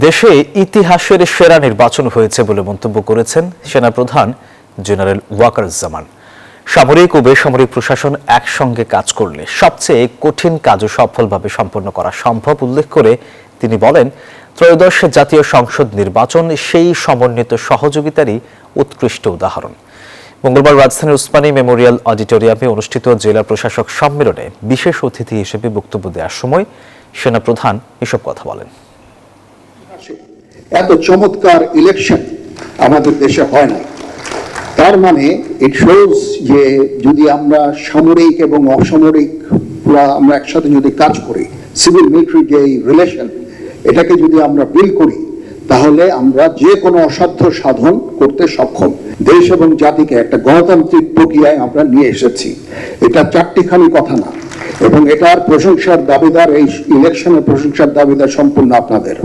দেশে ইতিহাসের সেরা নির্বাচন হয়েছে বলে মন্তব্য করেছেন সেনাপ্রধান জেনারেল ওয়াকারুজ্জামান। সামরিক ও বেসামরিক প্রশাসন একসঙ্গে কাজ করলে সবচেয়ে কঠিন কাজও সফলভাবে সম্পন্ন করা সম্ভব উল্লেখ করে তিনি বলেন, ত্রয়োদশ জাতীয় সংসদ নির্বাচন সেই সমন্বিত সহযোগিতারই উৎকৃষ্ট উদাহরণ। মঙ্গলবার রাজধানীর উসমানী মেমোরিয়াল অডিটোরিয়ামে অনুষ্ঠিত জেলা প্রশাসক সম্মেলনে বিশেষ অতিথি হিসেবে বক্তব্য দেওয়ার সময় সেনাপ্রধান এসব কথা বলেন। এত চমৎকার ইলেকশন আমাদের দেশে হয় না। তার মানে ইট শোজ যে যদি আমরা সামরিক এবং অসামরিক আমরা একসাথে যদি কাজ করি, সিভিল মিলিটারি যে রিলেশন এটাকে যদি আমরা বিল্ড করি, তাহলে আমরা যে কোনো অসাধ্য সাধন করতে সক্ষম। দেশ এবং জাতিকে একটা গণতান্ত্রিক প্রক্রিয়ায় আমরা নিয়ে এসেছি। এটা চারটিখানি কথা না, এবং এটার প্রশংসার দাবিদার, এই ইলেকশনের প্রশংসার দাবিদার সম্পূর্ণ আপনাদের।